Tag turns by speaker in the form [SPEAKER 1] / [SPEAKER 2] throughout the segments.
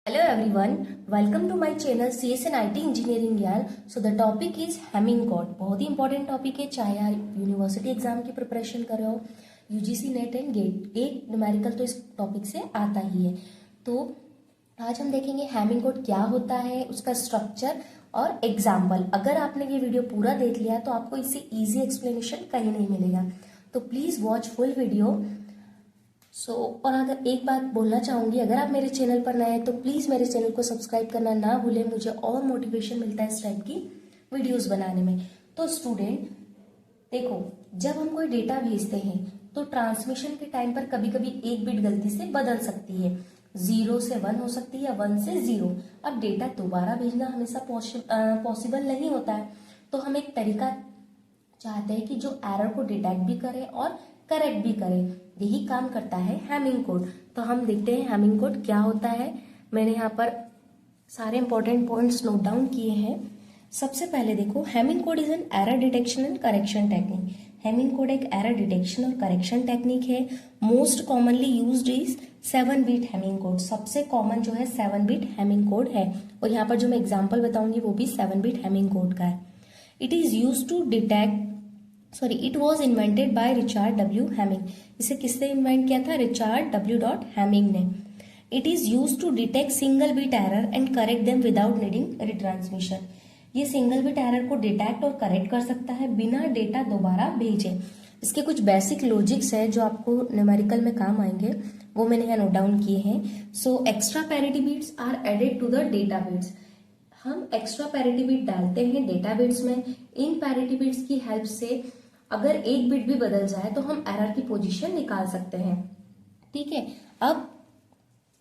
[SPEAKER 1] Hello everyone, welcome to my channel CS and IT Engineering यार. So the topic is Hamming code. बहुत ही important topic है, चाहे आप university exam की preparation कर रहे हो, यूजीसी नेट एंड गेट, एक न्यूमेरिकल तो इस टॉपिक से आता ही है. तो आज हम देखेंगे हैमिंग कोड क्या होता है, उसका स्ट्रक्चर और एग्जाम्पल. अगर आपने ये वीडियो पूरा देख लिया तो आपको इससे इजी एक्सप्लेनेशन कहीं नहीं मिलेगा, तो प्लीज वॉच फुल वीडियो. और अगर एक बात बोलना चाहूंगी, अगर आप मेरे चैनल पर नए हैं तो प्लीज मेरे चैनल को सब्सक्राइब करना ना भूलें. मुझे और मोटिवेशन मिलता है इस टाइप की वीडियोस बनाने में. तो स्टूडेंट देखो, जब हम कोई डेटा भेजते हैं तो ट्रांसमिशन के टाइम पर कभी कभी एक बिट गलती से बदल सकती है, 0 से 1 हो सकती है या 1 से 0. अब डेटा दोबारा भेजना हमेशा पॉसिबल नहीं होता है, तो हम एक तरीका चाहते हैं कि जो एरर को डिटेक्ट भी करे और करेक्ट भी करे. यही काम करता है हैमिंग कोड. तो हम देखते हैं हैमिंग कोड क्या होता है. मैंने यहाँ पर सारे इंपॉर्टेंट पॉइंट्स नोट डाउन किए हैं. सबसे पहले देखो, Hamming code is an error detection and correction technique. Hamming code एक एरर डिटेक्शन और करेक्शन टेक्निक है. Most commonly used is seven bit Hamming code. सबसे कॉमन जो है 7-बिट हैमिंग कोड है, और यहाँ पर जो मैं एग्जाम्पल बताऊंगी वो भी 7-बिट हैमिंग कोड का है. It is use to detect it was invented by Richard W Hamming. इसे किसने इन्वेंट किया था? रिचार्ड डब्ल्यू डॉट हैमिंग ने. It is use to detect single bit error and correct them without needing retransmission. ये single bit error को detect और correct कर सकता है बिना डेटा दोबारा भेजे. इसके कुछ बेसिक लॉजिक्स है जो आपको न्यूमेरिकल में काम आएंगे, वो मैंने यहाँ नोट डाउन किए हैं. So extra parity bits are added to the data bits. हम एक्स्ट्रा पैरिटी बिट डालते हैं डेटा बिट्स में. इन पैरिटी बिट्स की हेल्प से अगर एक बिट भी बदल जाए तो हम एरर की पोजीशन निकाल सकते हैं. ठीक है, अब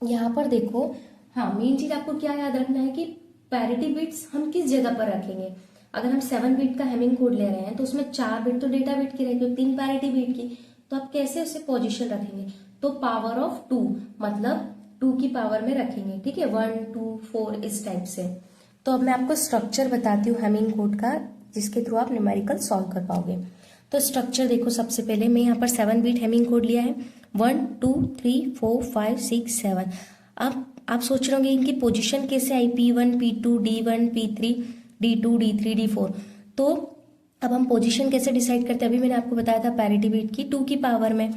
[SPEAKER 1] यहाँ पर देखो, हाँ, मेन चीज आपको क्या याद रखना है कि पैरिटी बिट्स हम किस जगह पर रखेंगे. अगर हम 7-बिट का हैमिंग कोड ले रहे हैं तो उसमें 4 बिट तो डेटा बिट की रहेगी, 3 पैरिटी बिट की, तो आप कैसे उसे पोजीशन रखेंगे? तो पावर ऑफ 2, मतलब 2 की पावर में रखेंगे. ठीक है, 1 2 4 इस टाइप से. तो अब मैं आपको स्ट्रक्चर बताती हूँ हैमिंग कोड का, जिसके थ्रू आप न्यूमेरिकल सॉल्व कर पाओगे. तो स्ट्रक्चर देखो, सबसे पहले मैं यहाँ पर 7-बिट हैमिंग कोड लिया है, 1 2 3 4 5 6 7. अब आप सोच रहे होंगे इनकी पोजीशन कैसे आई, P1 P2 D1 P3 D2 D3 D4. तो अब हम पोजीशन कैसे डिसाइड करते हैं? अभी मैंने आपको बताया था पैरिटी बिट की 2 की पावर में.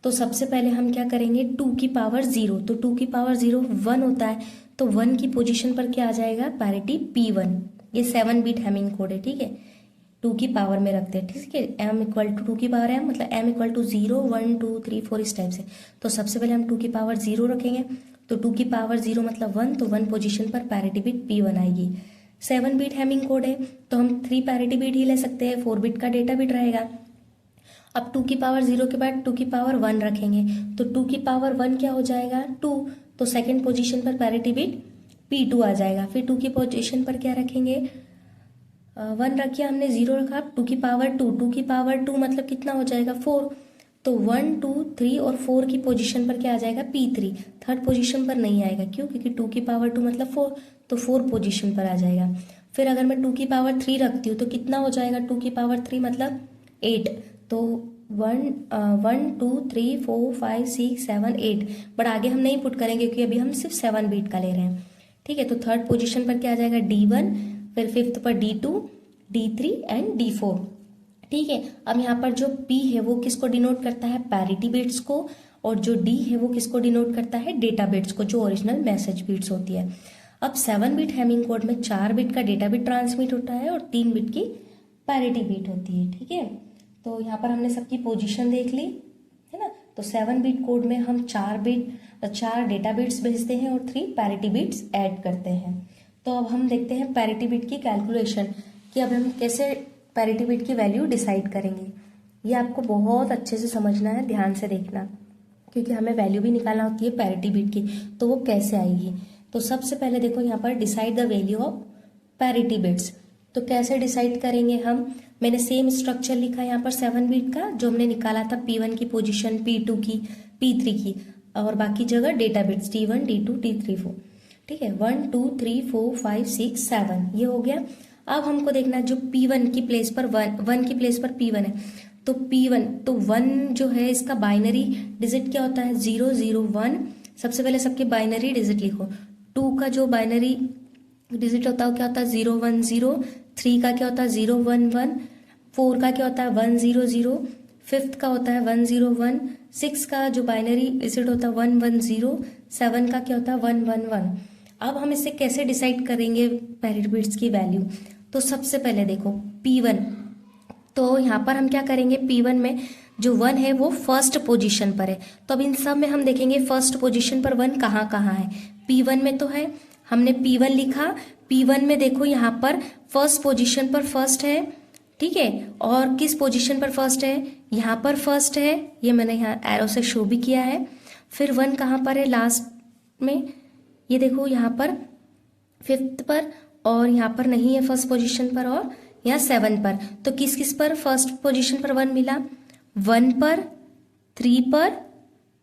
[SPEAKER 1] तो सबसे पहले हम क्या करेंगे, 2 की पावर 0. तो 2 की पावर 0 1 होता है, तो 1 की पोजीशन पर क्या आ जाएगा? Parity P1. ये 7-बिट हैमिंग कोड है. ठीक है, 2 की पावर में रखते हैं. ठीक है, m इक्वल टू 2 की पावर m, मतलब m इक्वल टू 0 1 2 3 4 इस टाइप से. तो सबसे पहले हम 2 की पावर 0 रखेंगे, तो 2 की पावर 0 मतलब 1, तो 1 पोजीशन पर पैरिटी बिट P1 आएगी. 7-बिट हैमिंग कोड है तो हम 3 पैरिटी बिट ही ले सकते हैं, 4 बिट का डेटा बिट रहेगा. अब 2 की पावर 0 के बाद 2 की पावर 1 रखेंगे, तो 2 की पावर 1 क्या हो जाएगा? 2. तो सेकेंड पोजीशन पर पैरिटी बिट P2 आ जाएगा. फिर 2 की पोजीशन पर क्या रखेंगे? 1 रखिए हमने, 0 रखा. 2 की पावर 2, 2 की पावर 2 मतलब कितना हो जाएगा? 4. तो 1 2 3 और 4 की पोजीशन पर क्या आ जाएगा? P3. थर्ड पोजीशन पर नहीं आएगा, क्यों? क्योंकि 2 की पावर 2 मतलब 4, तो 4 पोजीशन पर आ जाएगा. फिर अगर मैं 2 की पावर 3 रखती हूँ तो कितना हो जाएगा? 2 की पावर 3 मतलब 8. तो 1 2 3 4 5 6 7 8, बट आगे हम नहीं पुट करेंगे क्योंकि अभी हम सिर्फ 7-बिट का ले रहे हैं. ठीक है, तो थर्ड पोजीशन पर क्या आ जाएगा? D1. फिर फिफ्थ पर D2 D3 एंड D4. ठीक है, अब यहाँ पर जो P है वो किसको डिनोट करता है? पैरिटी बिट्स को. और जो D है वो किसको डिनोट करता है? डेटा बिट्स को, जो ओरिजिनल मैसेज बिट्स होती है. अब 7-बिट हैमिंग कोड में 4 बिट का डेटा बिट ट्रांसमिट होता है और 3 बिट की पैरिटी बिट होती है. ठीक है, तो यहाँ पर हमने सबकी पोजिशन देख ली है ना. तो 7-बिट कोड में हम 4 डेटा बिट्स भेजते हैं और 3 पैरिटी बिट्स ऐड करते हैं. तो अब हम देखते हैं पैरिटी बिट की कैलकुलेशन, कि अब हम कैसे पैरिटी बिट की वैल्यू डिसाइड करेंगे. ये आपको बहुत अच्छे से समझना है, ध्यान से देखना, क्योंकि हमें वैल्यू भी निकालना होती है पैरिटी बिट की, तो वो कैसे आएगी. तो सबसे पहले देखो यहाँ पर decide the value of parity bits. तो कैसे डिसाइड करेंगे हम? मैंने सेम स्ट्रक्चर लिखा यहाँ पर 7-बिट का, जो हमने निकाला था P1 की पोजीशन, P2 की, P3 की, और बाकी जगह data bits D1 D2 D3 4. ठीक है, 1 2 3 4 5 6 7 ये हो गया. अब हमको देखना है जो P1 की प्लेस पर 1 की प्लेस पर P1 है, तो P1, तो 1 जो है इसका बाइनरी डिजिट क्या होता है? 0 0 1. सबसे पहले सबके बाइनरी डिजिट लिखो. 2 का जो बाइनरी डिजिट होता है वो क्या होता है 010, 3 का क्या होता है 011, 4 का क्या होता है 100, 5th का होता है 101, 6 का जो बाइनरी डिजिट होता है 110, 7 का क्या होता है 111। अब हम इसे कैसे डिसाइड करेंगे पैरिटी बिट्स की वैल्यू? तो सबसे पहले देखो P1, तो यहाँ पर हम क्या करेंगे, P1 में जो 1 है वो फर्स्ट पोजीशन पर है। तो अब इन सब में हम देखेंगे फर्स्ट पोजीशन पर 1 कहाँ कहाँ है। P1 में तो है, हमने P1 लिखा, P1 में देखो यहाँ पर फर्स्ट पोजीशन पर फर्स्ट है, ठीक है। और किस पोजीशन पर फर्स्ट है, यहाँ पर फर्स्ट है, ये मैंने यहाँ एरो से शो भी किया है। फिर 1 कहाँ पर है लास्ट में, ये देखो यहाँ पर 5th पर, और यहाँ पर नहीं है फर्स्ट पोजीशन पर, और यहाँ 7 पर। तो किस किस पर फर्स्ट पोजीशन पर 1 मिला, 1 पर, 3 पर,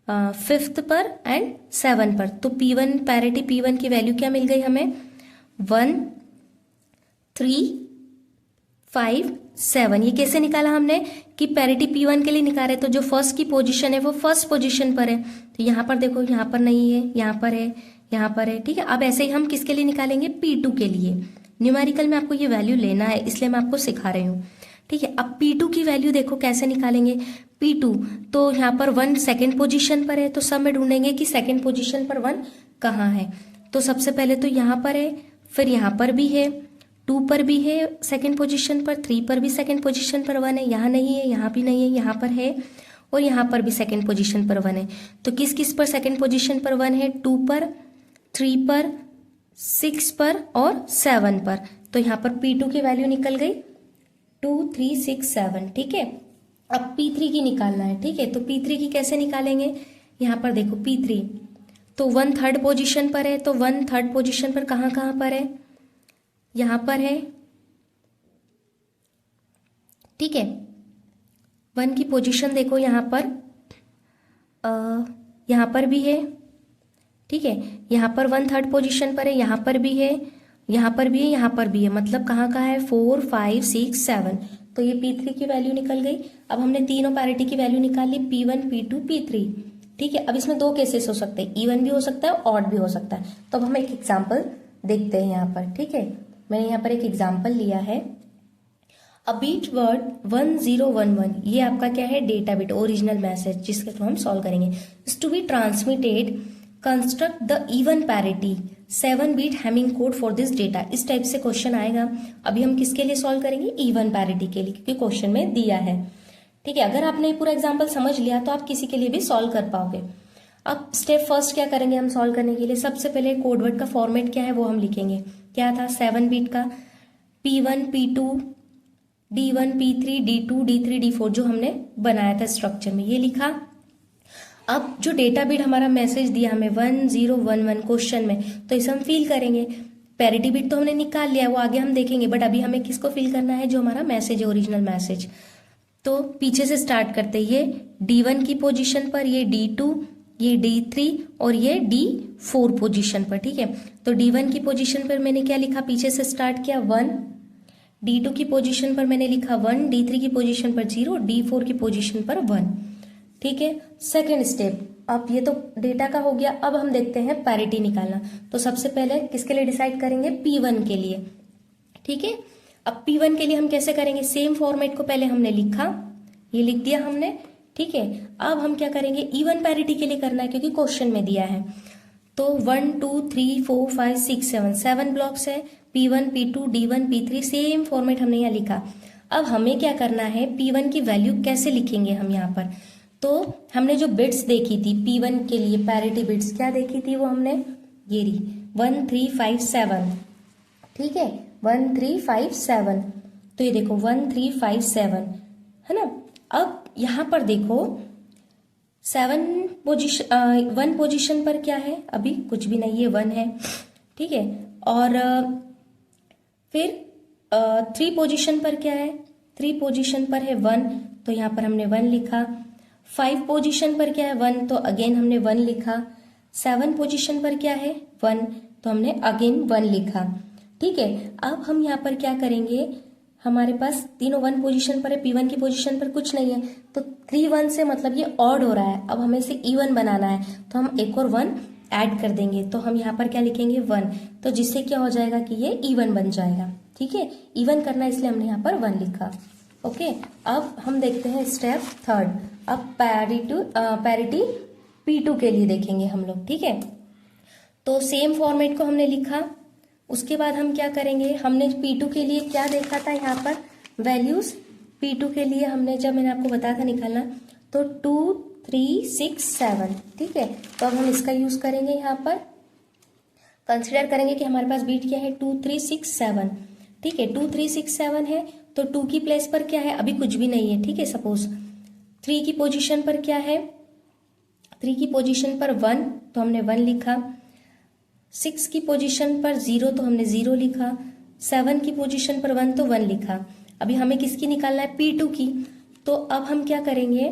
[SPEAKER 1] 5th पर एंड 7 पर। तो P1 पैरिटी P1 की वैल्यू क्या मिल गई हमें, 1, 3, 5, 7। ये कैसे निकाला हमने कि पैरिटी P1 के लिए निकाले, तो जो फर्स्ट की पोजीशन है वो फर्स्ट पोजीशन पर है। तो यहाँ पर देखो, यहाँ पर नहीं है, यहाँ पर है, यहाँ पर है, ठीक है। अब ऐसे ही हम किसके लिए निकालेंगे, P2 के लिए। न्यूमेरिकल में आपको ये वैल्यू लेना है, इसलिए मैं आपको सिखा रही हूँ, ठीक है। अब P2 की वैल्यू देखो कैसे निकालेंगे। P2 तो यहाँ पर 1 सेकेंड पोजीशन पर है, तो सब में ढूंढेंगे कि सेकेंड पोजीशन पर 1 कहाँ है। तो सबसे पहले तो यहाँ पर है, फिर यहाँ पर भी है, 2 पर भी है सेकेंड पोजीशन पर, 3 पर भी सेकेंड पोजीशन पर 1 है, यहाँ नहीं है, यहाँ भी नहीं है, यहाँ पर है, और यहाँ पर भी सेकेंड पोजीशन पर 1 है। तो किस किस पर सेकेंड पोजीशन पर 1 है, 2 पर, 3 पर, 6 पर और 7 पर। तो यहाँ पर P2 की वैल्यू निकल गई 2, 3, 6, 7, ठीक है। अब P3 की निकालना है, ठीक है। तो P3 की कैसे निकालेंगे, यहाँ पर देखो P3 तो 1 थर्ड पोजीशन पर है, तो 1 थर्ड पोजीशन पर कहाँ कहाँ पर है, यहाँ पर है, ठीक है। 1 की पोजीशन देखो यहाँ पर भी है, ठीक है। यहाँ पर 1 थर्ड पोजीशन पर है, यहाँ पर भी है, यहाँ पर भी है, यहाँ पर भी है, मतलब कहाँ कहाँ है 4, 5, 6, 7। तो ये P3 की वैल्यू निकल गई। अब हमने तीनों पैरिटी की वैल्यू निकाल ली, P1, P2, P3, ठीक है। अब इसमें 2 केसेस हो सकते हैं, इवन भी हो सकता है, ऑड भी हो सकता है। तो अब हम एक एग्जाम्पल देखते हैं यहाँ पर, ठीक है। मैंने यहाँ पर एक एग्जाम्पल लिया है, अ बीट वर्ड 1011, ये आपका क्या है, डेटा बिट, ओरिजिनल मैसेज, जिसके थ्रू हम सॉल्व करेंगे। Is to be transmitted, construct the even parity 7 bit Hamming code for this data. इस टाइप से क्वेश्चन आएगा। अभी हम किसके लिए सॉल्व करेंगे, इवन पैरिटी के लिए, क्योंकि क्वेश्चन में दिया है, ठीक है। अगर आपने पूरा एग्जाम्पल समझ लिया तो आप किसी के लिए भी सॉल्व कर पाओगे। अब स्टेप फर्स्ट क्या करेंगे हम सॉल्व करने के लिए, सबसे पहले कोडवर्ड का फॉर्मेट क्या है वो हम लिखेंगे। क्या था, 7 बीट का, P1, P2, D1, P3, D2, D3, D4 जो हमने बनाया था स्ट्रक्चर में, ये लिखा। अब जो डेटा बिट हमारा मैसेज दिया हमें 1011 क्वेश्चन में, तो इसे हम फिल करेंगे। पैरिटी बिट तो हमने निकाल लिया है, वो आगे हम देखेंगे, बट अभी हमें किसको फिल करना है, जो हमारा मैसेज है, ओरिजिनल मैसेज। तो पीछे से स्टार्ट करते हैं, ये D1 की पोजीशन पर, ये D2, ये D3 और ये D4 पोजीशन पर, ठीक है। तो D1 की पोजीशन पर मैंने क्या लिखा, पीछे से स्टार्ट किया 1, D2 की पोजीशन पर मैंने लिखा 1, D3 की पोजीशन पर 0, D4 की पोजीशन पर 1, ठीक है। सेकेंड स्टेप, अब ये तो डेटा का हो गया। अब हम देखते हैं पैरिटी निकालना। तो सबसे पहले किसके लिए डिसाइड करेंगे, P1 के लिए, ठीक है। अब P1 के लिए हम कैसे करेंगे, सेम फॉर्मेट को पहले हमने लिखा, ये लिख दिया हमने, ठीक है। अब हम क्या करेंगे, इवन पैरिटी के लिए करना है, क्योंकि क्वेश्चन में दिया है। तो 1, 2, 3, 4, 5, 6, 7 ब्लॉक्स है, P1, P2, D1, P3, same format हमने यहाँ लिखा। अब हमें क्या करना है, P1 की वैल्यू कैसे लिखेंगे हम यहाँ पर। तो हमने जो बिट्स देखी थी P1 के लिए, पैरिटी बिट्स क्या देखी थी, वो हमने ये रही 1, 3, 5, 7, ठीक है, 1, 3, 5, 7। तो ये देखो 1, 3, 5, 7 है ना। अब यहाँ पर देखो 1 पोजीशन पर क्या है, अभी कुछ भी नहीं है, 1 है, ठीक है। और फिर 3 पोजीशन पर क्या है, 3 पोजीशन पर है 1, तो यहाँ पर हमने 1 लिखा। 5 पोजीशन पर क्या है 1, तो अगेन हमने 1 लिखा। 7 पोजीशन पर क्या है 1, तो हमने अगेन 1 लिखा, ठीक है। अब हम यहाँ पर क्या करेंगे, हमारे पास तीनों 1 पोजीशन पर है, P1 की पोजीशन पर कुछ नहीं है, तो 3 1 से मतलब ये ऑड हो रहा है। अब हमें इसे इवन बनाना है, तो हम एक और 1 ऐड कर देंगे तो हम यहाँ पर क्या लिखेंगे 1, तो जिससे क्या हो जाएगा कि ये इवन बन जाएगा। ठीक है, इवन करना इसलिए हमने यहाँ पर 1 लिखा। ओके, अब हम देखते हैं स्टेप थर्ड। अब पैरिटी P2 के लिए देखेंगे हम लोग। ठीक है, तो सेम फॉर्मेट को हमने लिखा, उसके बाद हम क्या करेंगे, हमने P2 के लिए क्या देखा था यहाँ पर वैल्यूज। P2 के लिए हमने जब मैंने आपको बताया था निकालना, तो 2 3 6 7। ठीक है, तो अब हम इसका यूज करेंगे, यहाँ पर कंसिडर करेंगे कि हमारे पास बीट क्या है 2 3 6 7। ठीक है, 2 3 6 7 है, तो 2 की प्लेस पर क्या है, अभी कुछ भी नहीं है। ठीक है, सपोज 3 की पोजीशन पर क्या है, 3 की पोजीशन पर 1, तो हमने 1 लिखा। 6 की पोजीशन पर 0, तो हमने 0 लिखा। 7 की पोजीशन पर 1, तो 1 लिखा। अभी हमें किसकी निकालना है, P2 की। तो अब हम क्या करेंगे,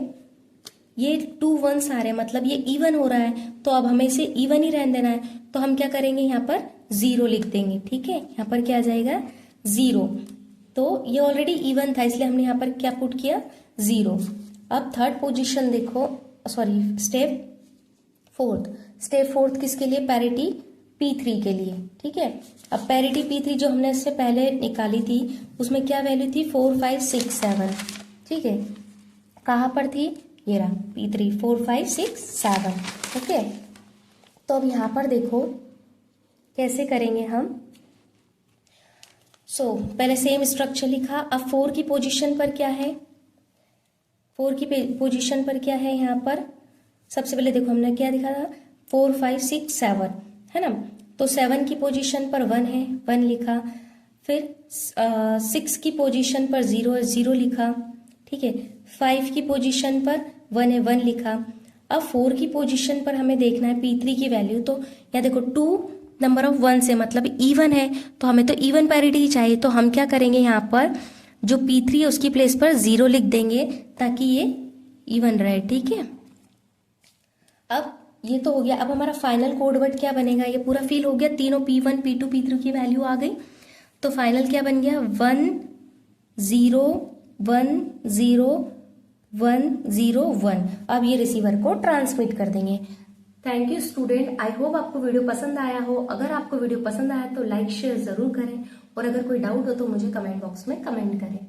[SPEAKER 1] ये 2 1s आ रहे हैं, मतलब ये इवन हो रहा है, तो अब हमें इसे इवन ही रहने देना है, तो हम क्या करेंगे, यहाँ पर 0 लिख देंगे। ठीक है, यहाँ पर क्या आ जाएगा 0, तो ये ऑलरेडी इवन था इसलिए हमने यहाँ पर क्या पुट किया 0। अब थर्ड पोजीशन देखो, सॉरी स्टेप फोर्थ किसके लिए, पैरिटी P3 के लिए। ठीक है, अब पैरिटी P3 जो हमने इससे पहले निकाली थी उसमें क्या वैल्यू थी 4 5 6 7। ठीक है, कहाँ पर थी, ये रहा P3 4 5 6 7। ओके, तो अब यहाँ पर देखो कैसे करेंगे हम। पहले सेम स्ट्रक्चर लिखा। अब 4 की पोजीशन पर क्या है, 4 की पोजीशन पर क्या है, यहाँ पर सबसे पहले देखो हमने क्या लिखा था 4 5 6 7, है ना। तो 7 की पोजीशन पर 1 है, 1 लिखा। फिर 6 की पोजीशन पर 0 है, 0 लिखा। ठीक है, 5 की पोजीशन पर 1 है, 1 लिखा। अब 4 की पोजीशन पर हमें देखना है P3 की वैल्यू, तो यहाँ देखो 2 नंबर ऑफ 1 से मतलब इवन है, तो हमें तो इवन पैरिटी ही चाहिए, तो हम क्या करेंगे, यहाँ पर जो P3 है उसकी प्लेस पर 0 लिख देंगे ताकि ये इवन रहे। ठीक है, अब ये तो हो गया। अब हमारा फाइनल कोड वर्ड क्या बनेगा, ये पूरा फिल हो गया, तीनों P1 P2 P3 की वैल्यू आ गई, तो फाइनल क्या बन गया 1 0 1 0 1 0 1। अब ये रिसीवर को ट्रांसमिट कर देंगे। Thank you student, I hope आपको वीडियो पसंद आया हो। अगर आपको वीडियो पसंद आया तो लाइक शेयर जरूर करें, और अगर कोई डाउट हो तो मुझे कमेंट बॉक्स में कमेंट करें।